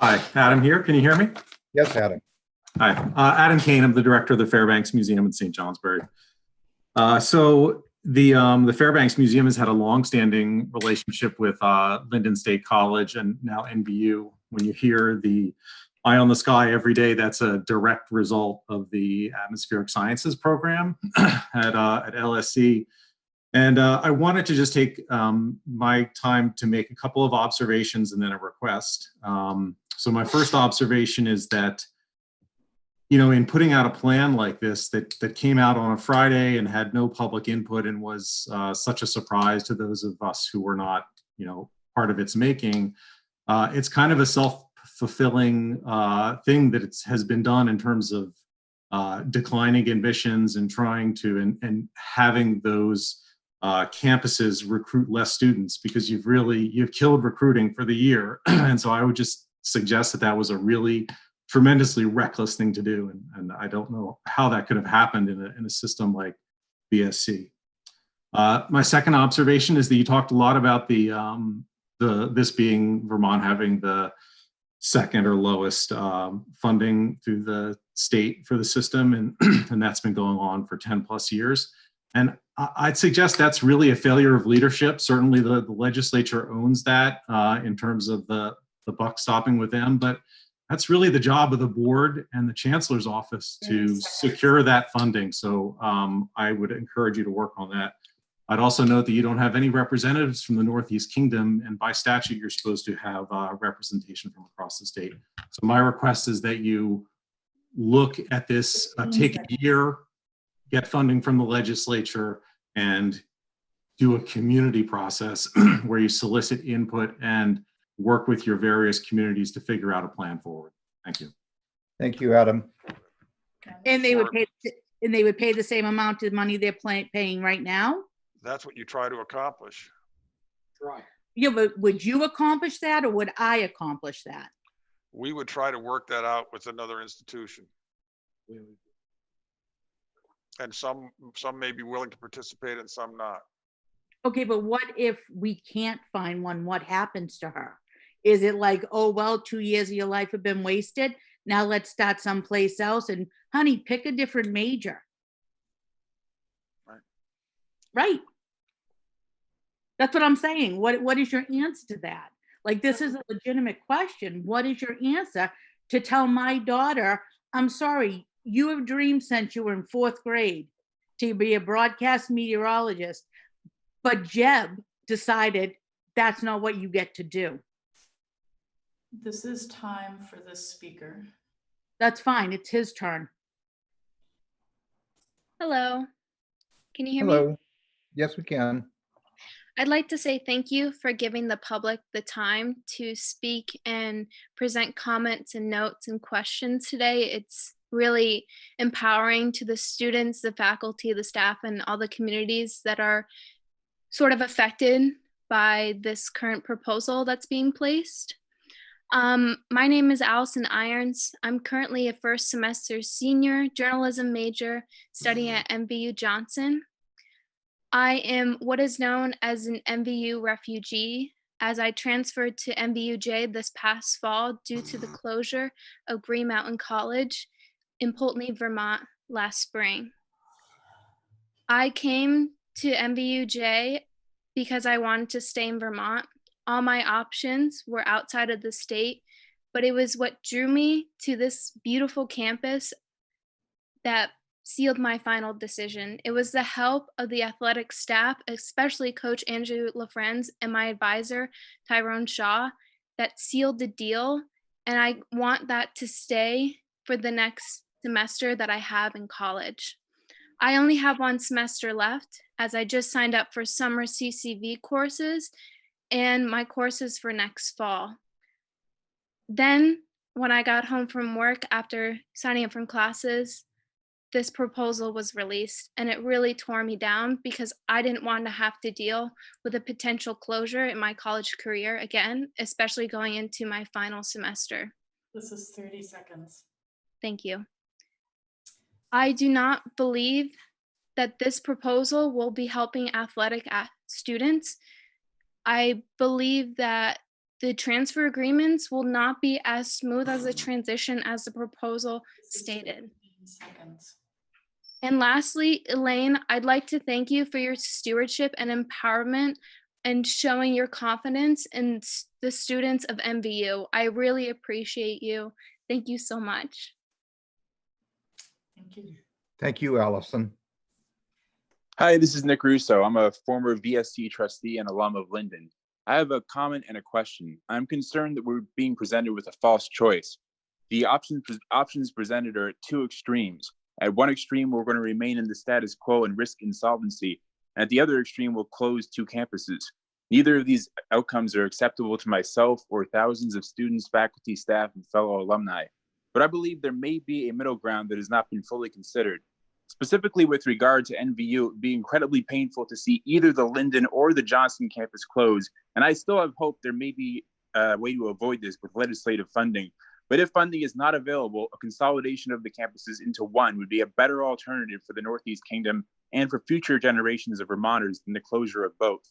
Hi, Adam here. Can you hear me? Yes, Adam. Hi, Adam Cain. I'm the director of the Fairbanks Museum in St. Johnsbury. So the Fairbanks Museum has had a long-standing relationship with Lyndon State College and now NBU. When you hear the eye on the sky every day, that's a direct result of the atmospheric sciences program at LSC. And I wanted to just take my time to make a couple of observations and then a request. So my first observation is that, you know, in putting out a plan like this that came out on a Friday and had no public input and was such a surprise to those of us who were not, you know, part of its making, it's kind of a self-fulfilling thing that has been done in terms of declining admissions and trying to and having those campuses recruit less students, because you've killed recruiting for the year. And so I would just suggest that was a really tremendously reckless thing to do. And I don't know how that could have happened in a system like VSC. My second observation is that you talked a lot about this being Vermont having the second or lowest funding through the state for the system. And that's been going on for 10 plus years. And I'd suggest that's really a failure of leadership. Certainly the legislature owns that in terms of the buck stopping with them, but that's really the job of the board and the chancellor's office to secure that funding. So I would encourage you to work on that. I'd also note that you don't have any representatives from the Northeast Kingdom, and by statute, you're supposed to have representation from across the state. So my request is that you look at this, take a year, get funding from the legislature, and do a community process where you solicit input and work with your various communities to figure out a plan forward. Thank you. Thank you, Adam. And they would pay the same amount of money they're paying right now? That's what you try to accomplish. Right. Yeah, but would you accomplish that, or would I accomplish that? We would try to work that out with another institution. And some may be willing to participate and some not. Okay, but what if we can't find one? What happens to her? Is it like, oh, well, 2 years of your life have been wasted. Now let's start someplace else, and honey, pick a different major. Right. That's what I'm saying. What is your answer to that? Like, this is a legitimate question. What is your answer to tell my daughter, I'm sorry, you have dreamed since you were in 4th grade to be a broadcast meteorologist, but Jeb decided that's not what you get to do. This is time for the speaker. That's fine. It's his turn. Hello. Can you hear me? Hello. Yes, we can. I'd like to say thank you for giving the public the time to speak and present comments and notes and questions today. It's really empowering to the students, the faculty, the staff, and all the communities that are sort of affected by this current proposal that's being placed. My name is Allison Irons. I'm currently a first semester senior journalism major studying at MVU Johnson. I am what is known as an MVU refugee, as I transferred to MVUJ this past fall due to the closure of Green Mountain College in Putnam, Vermont last spring. I came to MVUJ because I wanted to stay in Vermont. All my options were outside of the state, but it was what drew me to this beautiful campus that sealed my final decision. It was the help of the athletic staff, especially Coach Andrew LaFrenz and my advisor, Tyrone Shaw, that sealed the deal. And I want that to stay for the next semester that I have in college. I only have 1 semester left, as I just signed up for summer CCV courses and my courses for next fall. Then when I got home from work after signing up from classes, this proposal was released, and it really tore me down because I didn't want to have to deal with a potential closure in my college career again, especially going into my final semester. This is 30 seconds. Thank you. I do not believe that this proposal will be helping athletic students. I believe that the transfer agreements will not be as smooth as the transition as the proposal stated. 15 seconds. And lastly, Elaine, I'd like to thank you for your stewardship and empowerment and showing your confidence in the students of MVU. I really appreciate you. Thank you so much. Thank you. Thank you, Allison. Hi, this is Nick Russo. I'm a former VSC trustee and alum of Linden. I have a comment and a question. I'm concerned that we're being presented with a false choice. The options presented are at two extremes. At one extreme, we're going to remain in the status quo and risk insolvency. And at the other extreme, we'll close two campuses. Neither of these outcomes are acceptable to myself or thousands of students, faculty, staff, and fellow alumni. But I believe there may be a middle ground that has not been fully considered. Specifically with regard to NVU, it would be incredibly painful to see either the Linden or the Johnson campus close. And I still have hope there may be a way to avoid this with legislative funding. But if funding is not available, a consolidation of the campuses into one would be a better alternative for the Northeast Kingdom and for future generations of Vermonters than the closure of both.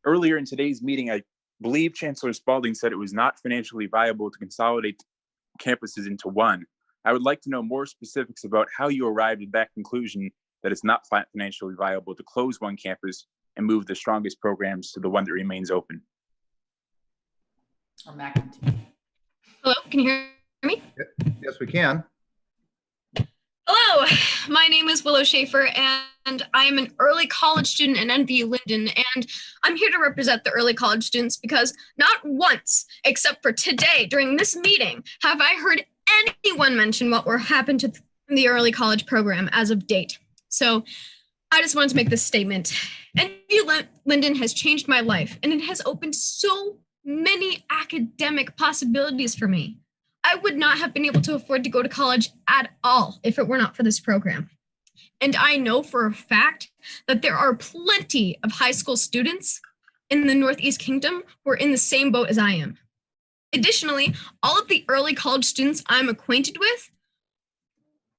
Earlier in today's meeting, I believe Chancellor Spalding said it was not financially viable to consolidate campuses into one. I would like to know more specifics about how you arrived at that conclusion that it's not financially viable to close one campus and move the strongest programs to the one that remains open. Or McEntee. Hello, can you hear me? Yes, we can. Hello, my name is Willow Schaefer, and I am an early college student at NVU Linden, and I'm here to represent the early college students because not once, except for today during this meeting, have I heard anyone mention what will happen to the early college program as of date. So I just wanted to make this statement. NVU Linden has changed my life, and it has opened so many academic possibilities for me. I would not have been able to afford to go to college at all if it were not for this program. And I know for a fact that there are plenty of high school students in the Northeast Kingdom who are in the same boat as I am. Additionally, all of the early college students I'm acquainted with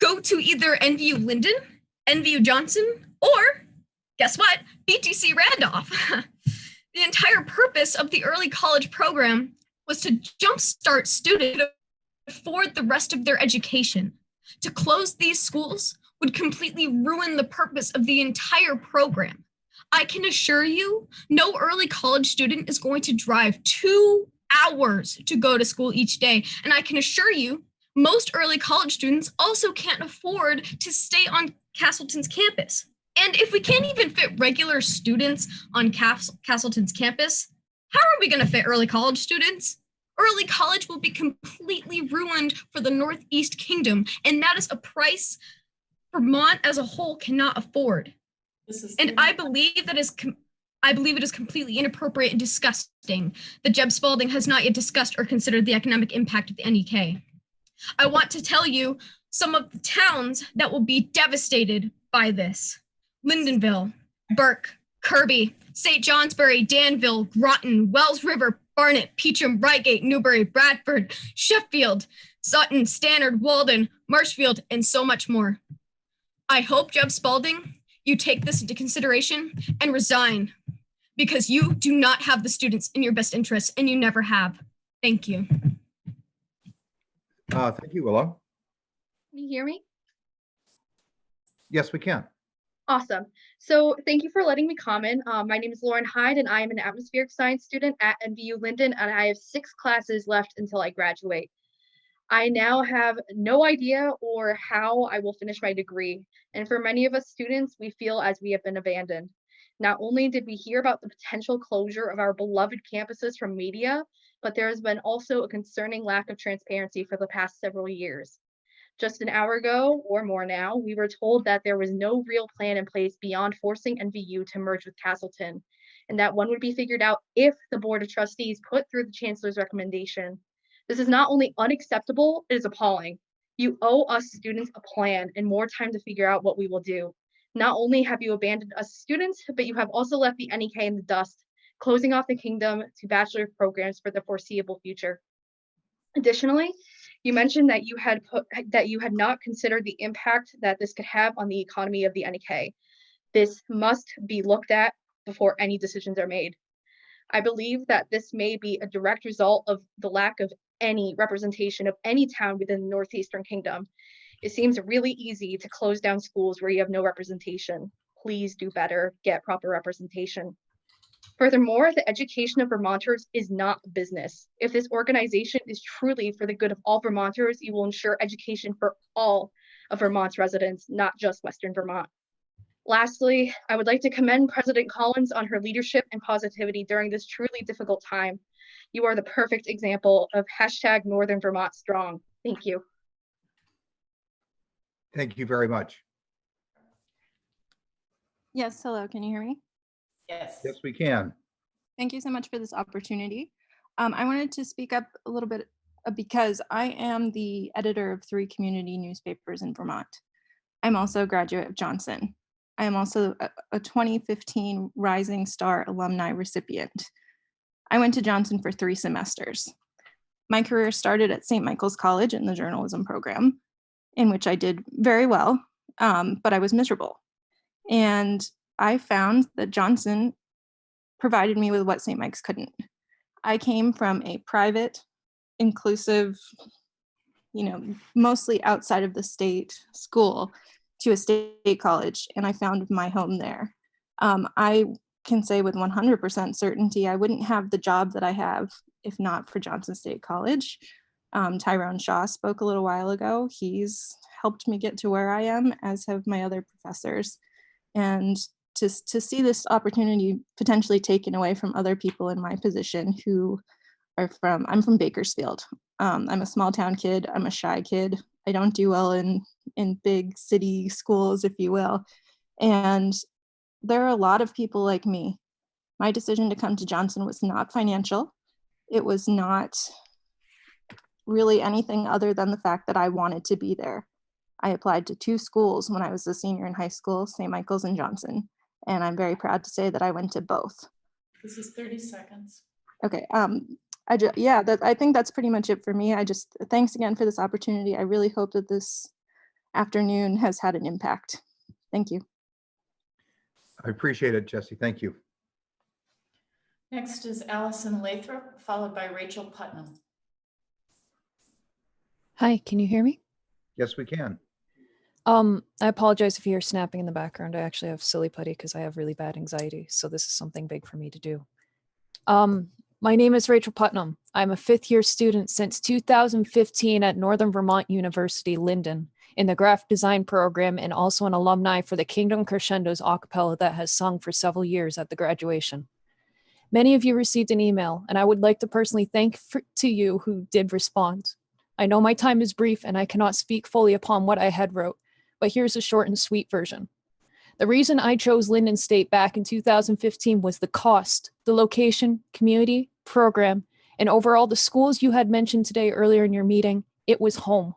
go to either NVU Linden, NVU Johnson, or guess what? BTC Randolph. The entire purpose of the early college program was to jumpstart students to afford the rest of their education. To close these schools would completely ruin the purpose of the entire program. I can assure you, no early college student is going to drive 2 hours to go to school each day. And I can assure you, most early college students also can't afford to stay on Castleton's campus. And if we can't even fit regular students on Castleton's campus, how are we going to fit early college students? Early college will be completely ruined for the Northeast Kingdom, and that is a price Vermont as a whole cannot afford. And I believe it is completely inappropriate and disgusting that Jeb Spalding has not yet discussed or considered the economic impact of the NEK. I want to tell you some of the towns that will be devastated by this. Lindenville, Burke, Kirby, St. Johnsbury, Danville, Groton, Wells River, Barnet, Peacham, Reigate, Newbury, Bradford, Sheffield, Sutton, Stannard, Walden, Marshfield, and so much more. I hope, Jeb Spalding, you take this into consideration and resign because you do not have the students in your best interests and you never have. Thank you. Thank you, Willow. Can you hear me? Yes, we can. Awesome. So thank you for letting me comment. My name is Lauren Hyde, and I am an atmospheric science student at NVU Linden, and I have 6 classes left until I graduate. I now have no idea or how I will finish my degree. And for many of us students, we feel as we have been abandoned. Not only did we hear about the potential closure of our beloved campuses from media, but there has been also a concerning lack of transparency for the past several years. Just an hour ago, or more now, we were told that there was no real plan in place beyond forcing NVU to merge with Castleton, and that one would be figured out if the Board of Trustees put through the Chancellor's recommendation. This is not only unacceptable, it is appalling. You owe us students a plan and more time to figure out what we will do. Not only have you abandoned us students, but you have also left the NEK in the dust, closing off the kingdom to bachelor programs for the foreseeable future. Additionally, you mentioned that you had not considered the impact that this could have on the economy of the NEK. This must be looked at before any decisions are made. I believe that this may be a direct result of the lack of any representation of any town within the Northeastern Kingdom. It seems really easy to close down schools where you have no representation. Please do better, get proper representation. Furthermore, the education of Vermonters is not a business. If this organization is truly for the good of all Vermonters, you will ensure education for all of Vermont's residents, not just Western Vermont. Lastly, I would like to commend President Collins on her leadership and positivity during this truly difficult time. You are the perfect example of hashtag Northern Vermont Strong. Thank you. Thank you very much. Yes, hello, can you hear me? Yes. Yes, we can. Thank you so much for this opportunity. I wanted to speak up a little bit because I am the editor of 3 community newspapers in Vermont. I'm also a graduate of Johnson. I am also a 2015 Rising Star alumni recipient. I went to Johnson for 3 semesters. My career started at St. Michael's College in the journalism program, in which I did very well, but I was miserable. And I found that Johnson provided me with what St. Mike's couldn't. I came from a private, inclusive, mostly outside of the state school to a state college, and I found my home there. I can say with 100% certainty I wouldn't have the job that I have if not for Johnson State College. Tyrone Shaw spoke a little while ago. He's helped me get to where I am, as have my other professors. And to see this opportunity potentially taken away from other people in my position who are I'm from Bakersfield. I'm a small town kid. I'm a shy kid. I don't do well in big city schools, if you will. And there are a lot of people like me. My decision to come to Johnson was not financial. It was not really anything other than the fact that I wanted to be there. I applied to 2 schools when I was a senior in high school, St. Michael's and Johnson. And I'm very proud to say that I went to both. This is 30 seconds. Okay. I think that's pretty much it for me. Thanks again for this opportunity. I really hope that this afternoon has had an impact. Thank you. I appreciate it, Jesse. Thank you. Next is Allison Lathrop, followed by Rachel Putnam. Hi, can you hear me? Yes, we can. I apologize if you hear snapping in the background. I actually have silly putty because I have really bad anxiety. So this is something big for me to do. My name is Rachel Putnam. I'm a 5th year student since 2015 at Northern Vermont University, Linden, in the graphic design program, and also an alumni for the Kingdom Crescendos a cappella that has sung for several years at the graduation. Many of you received an email, and I would like to personally thank to you who did respond. I know my time is brief and I cannot speak fully upon what I had wrote, but here's a short and sweet version. The reason I chose Linden State back in 2015 was the cost, the location, community, program, and overall the schools you had mentioned today earlier in your meeting. It was home.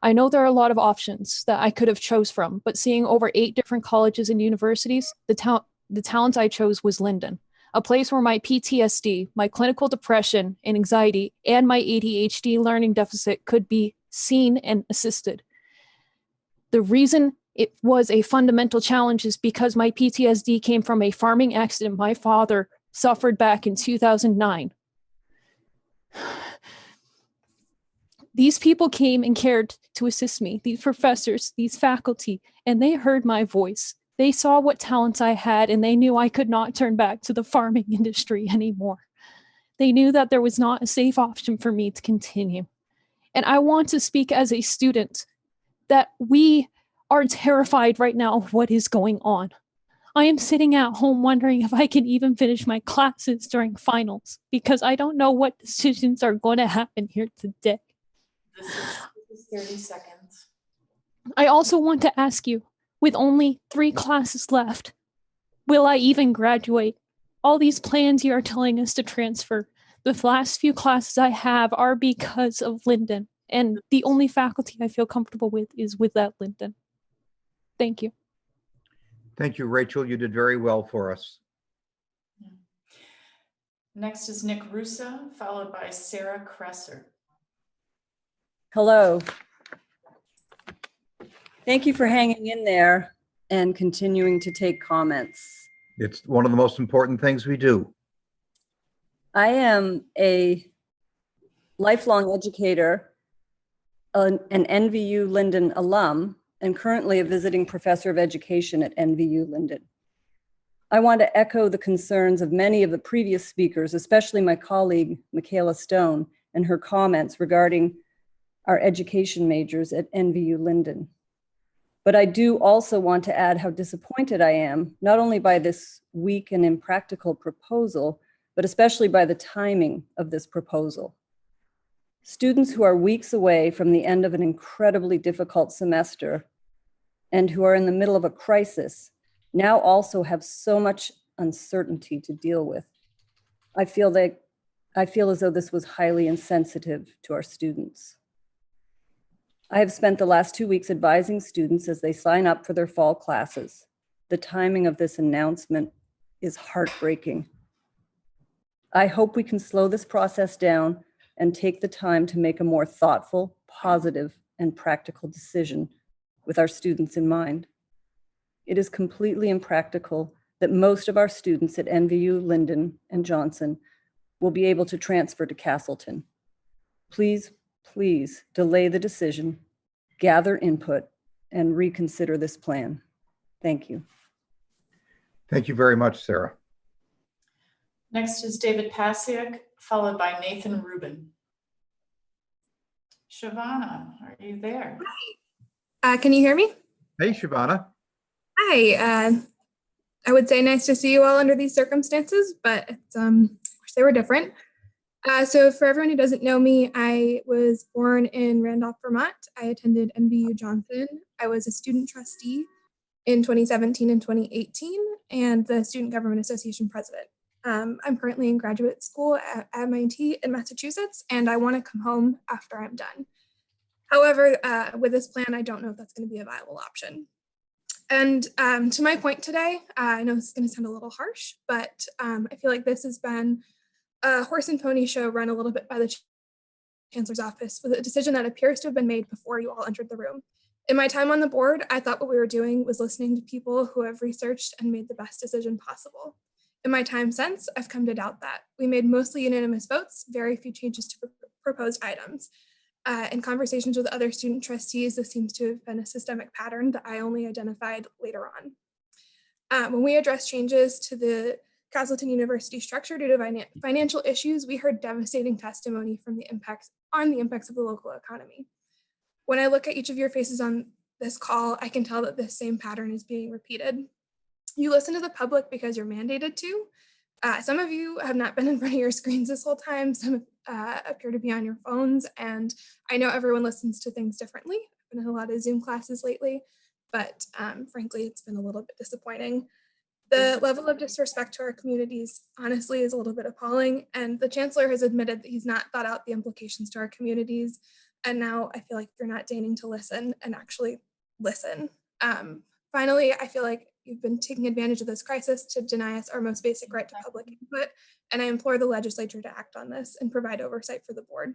I know there are a lot of options that I could have chose from, but seeing over 8 different colleges and universities, the talent I chose was Linden, a place where my PTSD, my clinical depression and anxiety, and my ADHD learning deficit could be seen and assisted. The reason it was a fundamental challenge is because my PTSD came from a farming accident my father suffered back in 2009. These people came and cared to assist me, these professors, these faculty, and they heard my voice. They saw what talents I had, and they knew I could not turn back to the farming industry anymore. They knew that there was not a safe option for me to continue. And I want to speak as a student that we are terrified right now of what is going on. I am sitting at home wondering if I can even finish my classes during finals because I don't know what decisions are going to happen here today. This is 30 seconds. I also want to ask you, with only 3 classes left, will I even graduate? All these plans you are telling us to transfer, the last few classes I have are because of Linden, and the only faculty I feel comfortable with is with that Linden. Thank you. Thank you, Rachel. You did very well for us. Next is Nick Russo, followed by Sarah Kresser. Hello. Thank you for hanging in there and continuing to take comments. It's one of the most important things we do. I am a lifelong educator, an NVU Linden alum, and currently a visiting professor of education at NVU Linden. I want to echo the concerns of many of the previous speakers, especially my colleague, Michaela Stone, and her comments regarding our education majors at NVU Linden. But I do also want to add how disappointed I am, not only by this weak and impractical proposal, but especially by the timing of this proposal. Students who are weeks away from the end of an incredibly difficult semester and who are in the middle of a crisis now also have so much uncertainty to deal with. I feel as though this was highly insensitive to our students. I have spent the last 2 weeks advising students as they sign up for their fall classes. The timing of this announcement is heartbreaking. I hope we can slow this process down and take the time to make a more thoughtful, positive, and practical decision with our students in mind. It is completely impractical that most of our students at NVU, Linden, and Johnson will be able to transfer to Castleton. Please, please delay the decision, gather input, and reconsider this plan. Thank you. Thank you very much, Sarah. Next is David Pasiak, followed by Nathan Rubin. Shavana, are you there? Can you hear me? Hey, Shavana. Hi. I would say nice to see you all under these circumstances, but it's, I wish they were different. So for everyone who doesn't know me, I was born in Randolph, Vermont. I attended NVU Johnson. I was a student trustee in 2017 and 2018, and the Student Government Association president. I'm currently in graduate school at MIT in Massachusetts, and I want to come home after I'm done. However, with this plan, I don't know if that's going to be a viable option. And to my point today, I know this is going to sound a little harsh, but I feel like this has been a horse and pony show run a little bit by the Chancellor's office with a decision that appears to have been made before you all entered the room. In my time on the board, I thought what we were doing was listening to people who have researched and made the best decision possible. In my time since, I've come to doubt that. We made mostly unanimous votes, very few changes to proposed items. In conversations with other student trustees, this seems to have been a systemic pattern that I only identified later on. When we addressed changes to the Castleton University structure due to financial issues, we heard devastating testimony from the impacts of the local economy. When I look at each of your faces on this call, I can tell that this same pattern is being repeated. You listen to the public because you're mandated to. Some of you have not been in front of your screens this whole time. Some appear to be on your phones. And I know everyone listens to things differently. I've been in a lot of Zoom classes lately, but frankly, it's been a little bit disappointing. The level of disrespect to our communities, honestly, is a little bit appalling. And the Chancellor has admitted that he's not thought out the implications to our communities. And now I feel like you're not deigning to listen and actually listen. Finally, I feel like you've been taking advantage of this crisis to deny us our most basic right to public input, and I implore the legislature to act on this and provide oversight for the board.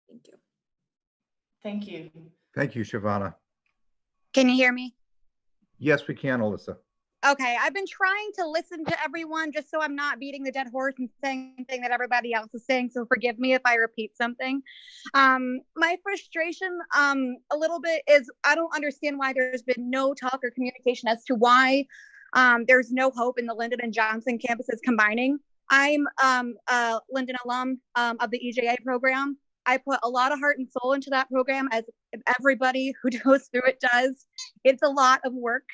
Thank you. Thank you. Thank you, Shavana. Can you hear me? Yes, we can, Alyssa. Okay, I've been trying to listen to everyone just so I'm not beating the dead horse and saying the thing that everybody else is saying, so forgive me if I repeat something. My frustration a little bit is I don't understand why there's been no talk or communication as to why there's no hope in the Linden and Johnson campuses combining. I'm a Linden alum of the EJA program. I put a lot of heart and soul into that program, as everybody who goes through it does. It's a lot of work.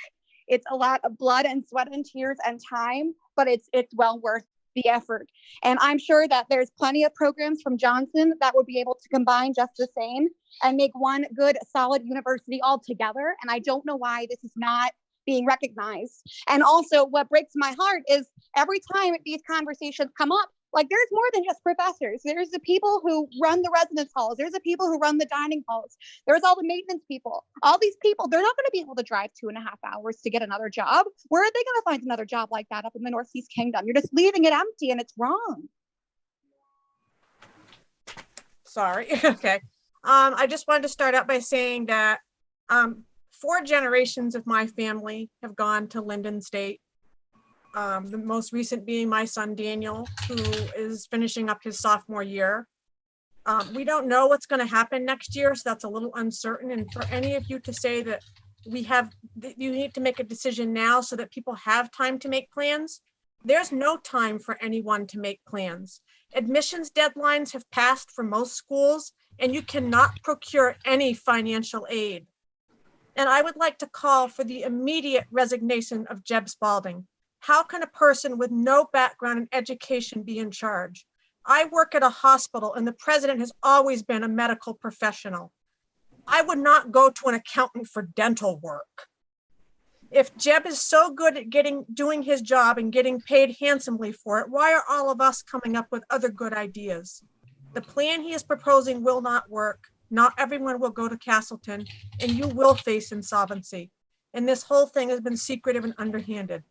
It's a lot of blood and sweat and tears and time, but it's well worth the effort. And I'm sure that there's plenty of programs from Johnson that would be able to combine just the same and make one good, solid university all together. And I don't know why this is not being recognized. And also what breaks my heart is every time these conversations come up, like there's more than just professors. There's the people who run the residence halls. There's the people who run the dining halls. There's all the maintenance people. All these people, they're not going to be able to drive 2.5 hours to get another job. Where are they going to find another job like that up in the Northeast Kingdom? You're just leaving it empty and it's wrong. Sorry. Okay. I just wanted to start out by saying that 4 generations of my family have gone to Linden State. The most recent being my son, Daniel, who is finishing up his sophomore year. We don't know what's going to happen next year, so that's a little uncertain. And for any of you to say that you need to make a decision now so that people have time to make plans, there's no time for anyone to make plans. Admissions deadlines have passed for most schools, and you cannot procure any financial aid. And I would like to call for the immediate resignation of Jeb Spalding. How can a person with no background in education be in charge? I work at a hospital, and the president has always been a medical professional. I would not go to an accountant for dental work. If Jeb is so good at doing his job and getting paid handsomely for it, why are all of us coming up with other good ideas? The plan he is proposing will not work. Not everyone will go to Castleton, and you will face insolvency. And this whole thing has been secretive and underhanded.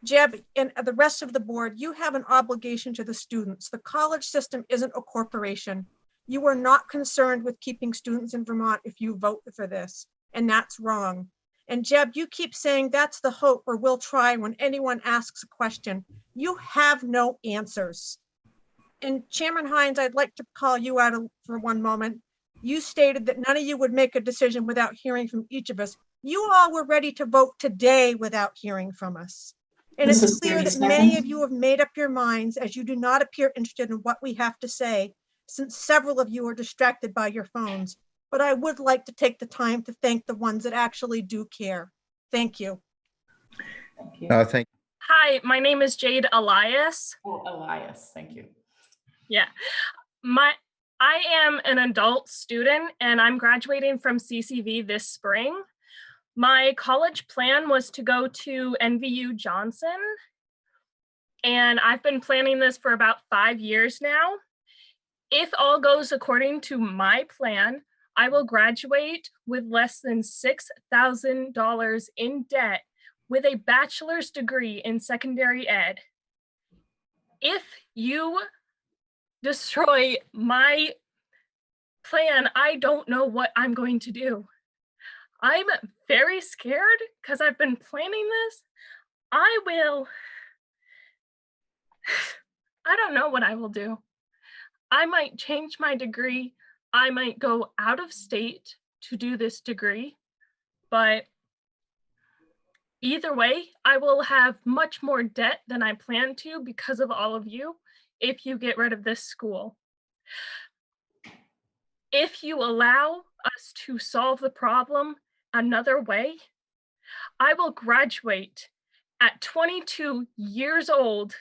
Jeb and the rest of the board, you have an obligation to the students. The college system isn't a corporation. You are not concerned with keeping students in Vermont if you vote for this, and that's wrong. And Jeb, you keep saying that's the hope, or we'll try when anyone asks a question. You have no answers. And Chairman Hines, I'd like to call you out for one moment. You stated that none of you would make a decision without hearing from each of us. You all were ready to vote today without hearing from us. And it's clear that many of you have made up your minds, as you do not appear interested in what we have to say, since several of you are distracted by your phones. But I would like to take the time to thank the ones that actually do care. Thank you. Hi, my name is Jade Elias. Oh, Elias, thank you. Yeah, I am an adult student and I'm graduating from CCV this spring. My college plan was to go to NVU Johnson, and I've been planning this for about 5 years now. If all goes according to my plan, I will graduate with less than $6,000 in debt with a bachelor's degree in secondary ed. If you destroy my plan, I don't know what I'm going to do. I'm very scared because I've been planning this. I don't know what I will do. I might change my degree. I might go out of state to do this degree, but either way, I will have much more debt than I plan to because of all of you if you get rid of this school. If you allow us to solve the problem another way, I will graduate at 22 years old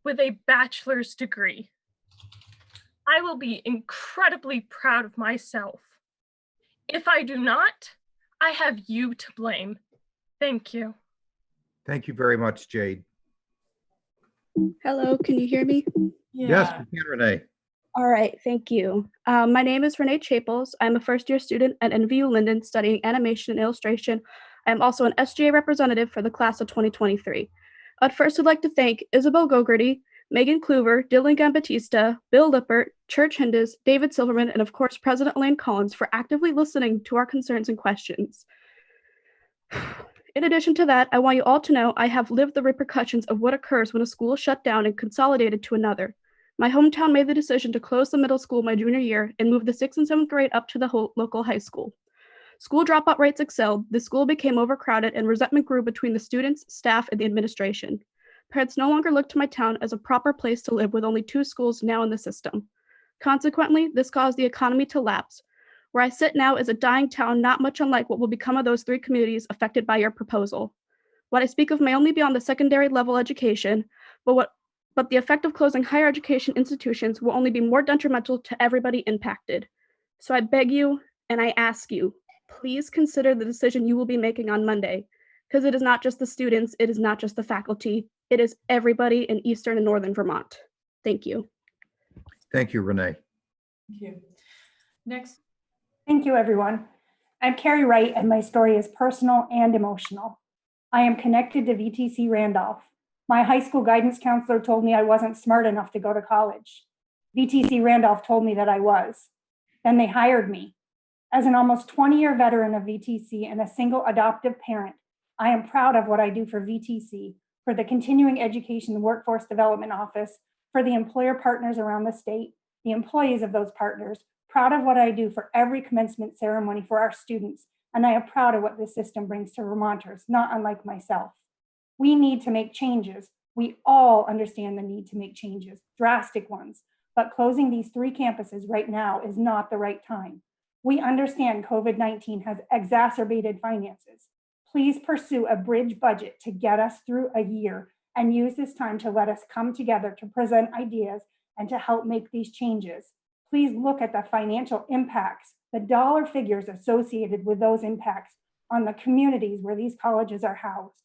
with a bachelor's degree. I will be incredibly proud of myself. If I do not, I have you to blame. Thank you. Thank you very much, Jade. Hello, can you hear me? Yes, we can, Renee. All right, thank you. My name is Renee Chapels. I'm a first-year student at NVU Linden studying animation and illustration. I'm also an SGA representative for the class of 2023. I'd first would like to thank Isabel Gogarty, Megan Kluver, Dylan Gambatista, Bill Lippert, Church Hindes, David Silverman, and of course, President Elaine Collins for actively listening to our concerns and questions. In addition to that, I want you all to know I have lived the repercussions of what occurs when a school is shut down and consolidated to another. My hometown made the decision to close the middle school my junior year and move the 6th and 7th grade up to the local high school. School dropout rates excelled, the school became overcrowded, and resentment grew between the students, staff, and the administration. Parents no longer looked to my town as a proper place to live with only 2 schools now in the system. Consequently, this caused the economy to lapse. Where I sit now is a dying town not much unlike what will become of those 3 communities affected by your proposal. What I speak of may only be on the secondary level education, but the effect of closing higher education institutions will only be more detrimental to everybody impacted. So I beg you and I ask you, please consider the decision you will be making on Monday, because it is not just the students, it is not just the faculty, it is everybody in Eastern and Northern Vermont. Thank you. Thank you, Renee. Thank you. Next. Thank you, everyone. I'm Carrie Wright, and my story is personal and emotional. I am connected to VTC Randolph. My high school guidance counselor told me I wasn't smart enough to go to college. VTC Randolph told me that I was. Then they hired me. As an almost 20-year veteran of VTC and a single adoptive parent, I am proud of what I do for VTC, for the Continuing Education and Workforce Development Office, for the employer partners around the state, the employees of those partners, proud of what I do for every commencement ceremony for our students, and I am proud of what this system brings to Vermonters, not unlike myself. We need to make changes. We all understand the need to make changes, drastic ones, but closing these 3 campuses right now is not the right time. We understand COVID-19 has exacerbated finances. Please pursue a bridge budget to get us through a year and use this time to let us come together to present ideas and to help make these changes. Please look at the financial impacts, the dollar figures associated with those impacts on the communities where these colleges are housed.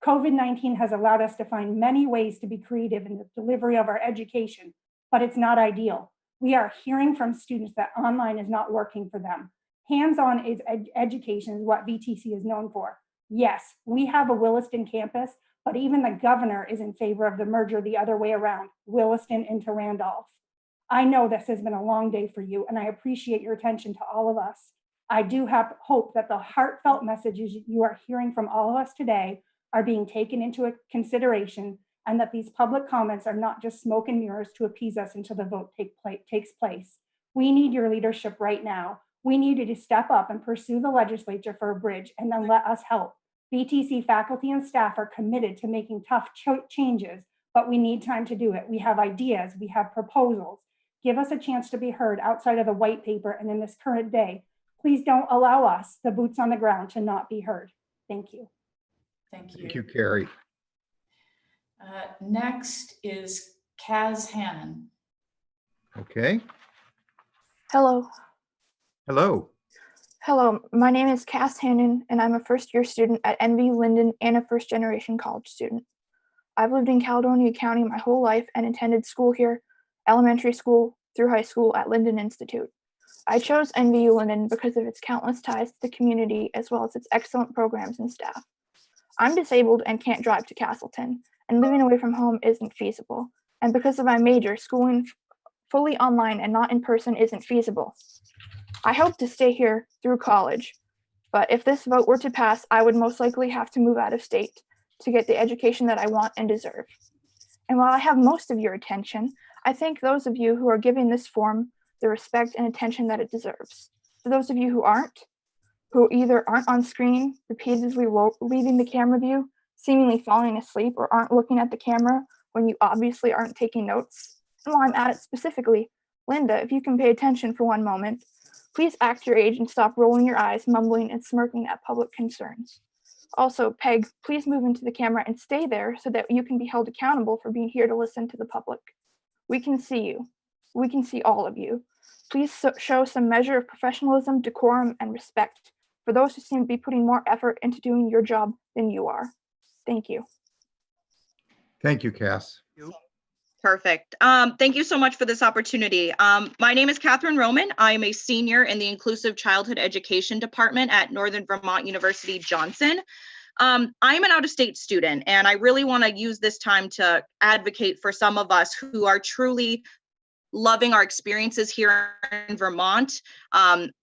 COVID-19 has allowed us to find many ways to be creative in the delivery of our education, but it's not ideal. We are hearing from students that online is not working for them. Hands-on education is what VTC is known for. Yes, we have a Williston campus, but even the governor is in favor of the merger the other way around, Williston into Randolph. I know this has been a long day for you, and I appreciate your attention to all of us. I do have hope that the heartfelt messages you are hearing from all of us today are being taken into consideration, and that these public comments are not just smoke and mirrors to appease us until the vote takes place. We need your leadership right now. We need you to step up and pursue the legislature for a bridge, and then let us help. VTC faculty and staff are committed to making tough changes, but we need time to do it. We have ideas, we have proposals. Give us a chance to be heard outside of the white paper and in this current day. Please don't allow us, the boots on the ground, to not be heard. Thank you. Thank you. Thank you, Carrie. Next is Kaz Hannon. Okay. Hello. Hello. Hello, my name is Cass Hannon, and I'm a first-year student at NVU Linden and a first-generation college student. I've lived in Caledonia County my whole life and attended school here, elementary school through high school at Linden Institute. I chose NVU Linden because of its countless ties to the community as well as its excellent programs and staff. I'm disabled and can't drive to Castleton, and living away from home isn't feasible. And because of my major, schooling fully online and not in person isn't feasible. I hope to stay here through college, but if this vote were to pass, I would most likely have to move out of state to get the education that I want and deserve. And while I have most of your attention, I thank those of you who are giving this forum the respect and attention that it deserves. For those of you who either aren't on screen, repeatedly leaving the camera view, seemingly falling asleep, or aren't looking at the camera when you obviously aren't taking notes. And while I'm at it specifically, Linda, if you can pay attention for one moment, please act your age and stop rolling your eyes, mumbling, and smirking at public concerns. Also, Peg, please move into the camera and stay there so that you can be held accountable for being here to listen to the public. We can see you. We can see all of you. Please show some measure of professionalism, decorum, and respect for those who seem to be putting more effort into doing your job than you are. Thank you. Thank you, Cass. Perfect. Thank you so much for this opportunity. My name is Katherine Roman. I am a senior in the Inclusive Childhood Education Department at Northern Vermont University, Johnson. I'm an out-of-state student, and I really want to use this time to advocate for some of us who are truly loving our experiences here in Vermont.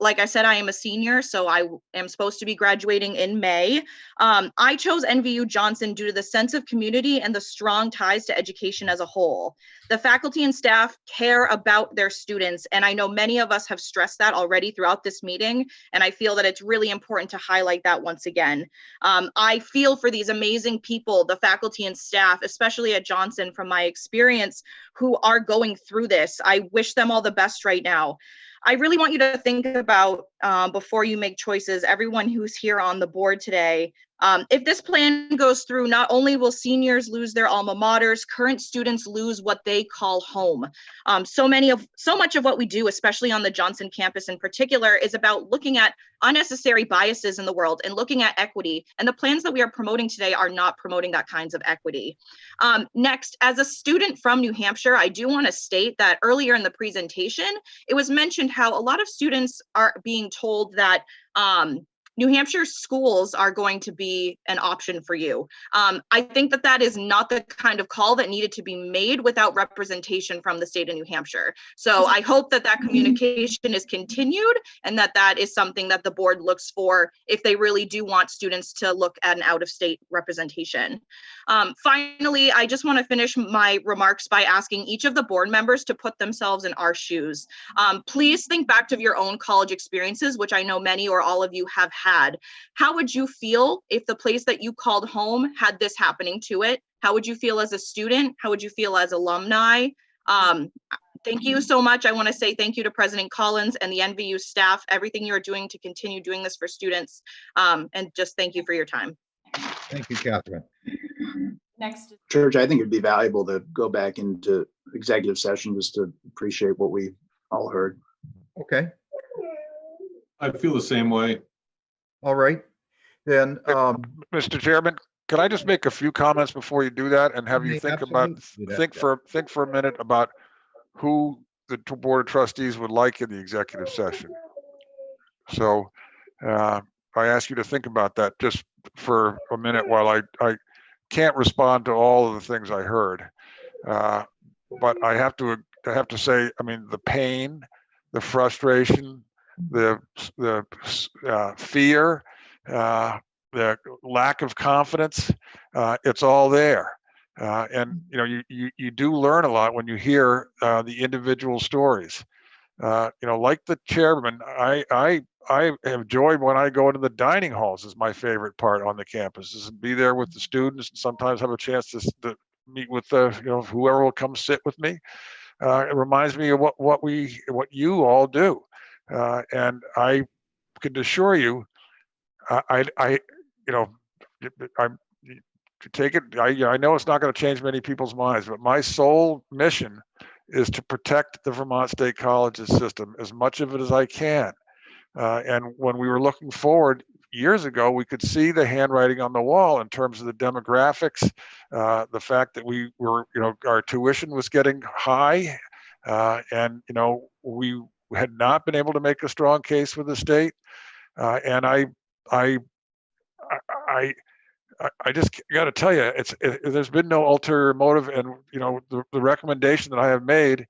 Like I said, I am a senior, so I am supposed to be graduating in May. I chose NVU Johnson due to the sense of community and the strong ties to education as a whole. The faculty and staff care about their students, and I know many of us have stressed that already throughout this meeting, and I feel that it's really important to highlight that once again. I feel for these amazing people, the faculty and staff, especially at Johnson from my experience, who are going through this. I wish them all the best right now. I really want you to think about, before you make choices, everyone who's here on the board today, if this plan goes through, not only will seniors lose their alma maters, current students lose what they call home. So much of what we do, especially on the Johnson campus in particular, is about looking at unnecessary biases in the world and looking at equity. And the plans that we are promoting today are not promoting that kinds of equity. Next, as a student from New Hampshire, I do want to state that earlier in the presentation, it was mentioned how a lot of students are being told that New Hampshire schools are going to be an option for you. I think that that is not the kind of call that needed to be made without representation from the state of New Hampshire. So I hope that that communication is continued and that that is something that the board looks for if they really do want students to look at an out-of-state representation. Finally, I just want to finish my remarks by asking each of the board members to put themselves in our shoes. Please think back to your own college experiences, which I know many or all of you have had. How would you feel if the place that you called home had this happening to it? How would you feel as a student? How would you feel as alumni? Thank you so much. I want to say thank you to President Collins and the NVU staff, everything you're doing to continue doing this for students. And just thank you for your time. Thank you, Catherine. Next. Church, I think it'd be valuable to go back into executive session just to appreciate what we all heard. Okay. I feel the same way. All right. Then, Mr. Chairman, can I just make a few comments before you do that and have you think for a minute about who the Board of Trustees would like in the executive session? So I ask you to think about that just for a minute while I can't respond to all of the things I heard. But I have to say, I mean, the pain, the frustration, the fear, the lack of confidence, it's all there. And you know, you do learn a lot when you hear the individual stories. You know, like the chairman, I enjoy when I go into the dining halls is my favorite part on the campus, is to be there with the students and sometimes have a chance to meet with whoever will come sit with me. It reminds me of what you all do. And I can assure you, I know it's not going to change many people's minds, but my sole mission is to protect the Vermont State Colleges system as much of it as I can. And when we were looking forward years ago, we could see the handwriting on the wall in terms of the demographics, the fact that we were, our tuition was getting high, and we had not been able to make a strong case with the state. And I just got to tell you, there's been no ulterior motive, and the recommendation that I have made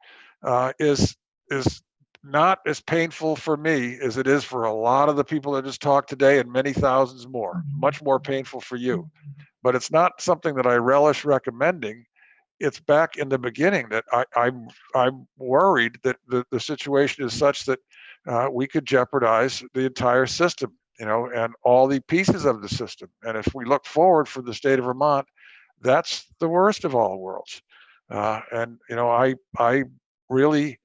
is not as painful for me as it is for a lot of the people that just talked today, and many thousands more. Much more painful for you, but it's not something that I relish recommending. It's back in the beginning that I'm worried that the situation is such that we could jeopardize the entire system, and all the pieces of the system. And if we look forward for the state of Vermont, that's the worst of all worlds. And I really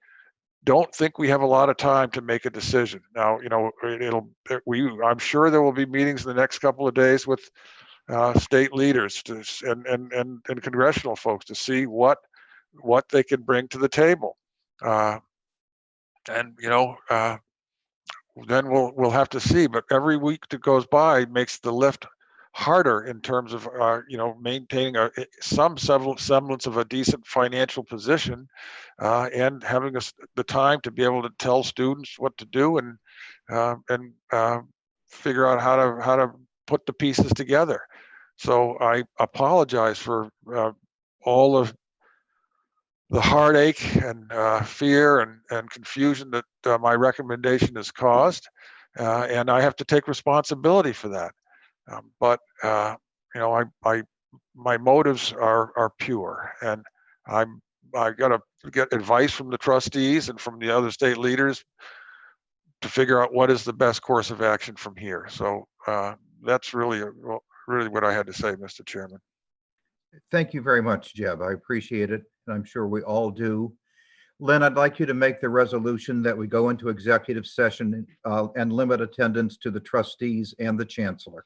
don't think we have a lot of time to make a decision. Now, I'm sure there will be meetings in the next couple of days with state leaders and congressional folks to see what they can bring to the table. Then we'll have to see. But every week that goes by makes the lift harder in terms of maintaining some semblance of a decent financial position, and having the time to be able to tell students what to do and figure out how to put the pieces together. So I apologize for all of the heartache and fear and confusion that my recommendation has caused, and I have to take responsibility for that. But my motives are pure, and I've got to get advice from the trustees and from the other state leaders to figure out what is the best course of action from here. So that's really what I had to say, Mr. Chairman. Thank you very much, Jeb. I appreciate it, and I'm sure we all do. Lynn, I'd like you to make the resolution that we go into executive session and limit attendance to the trustees and the chancellor.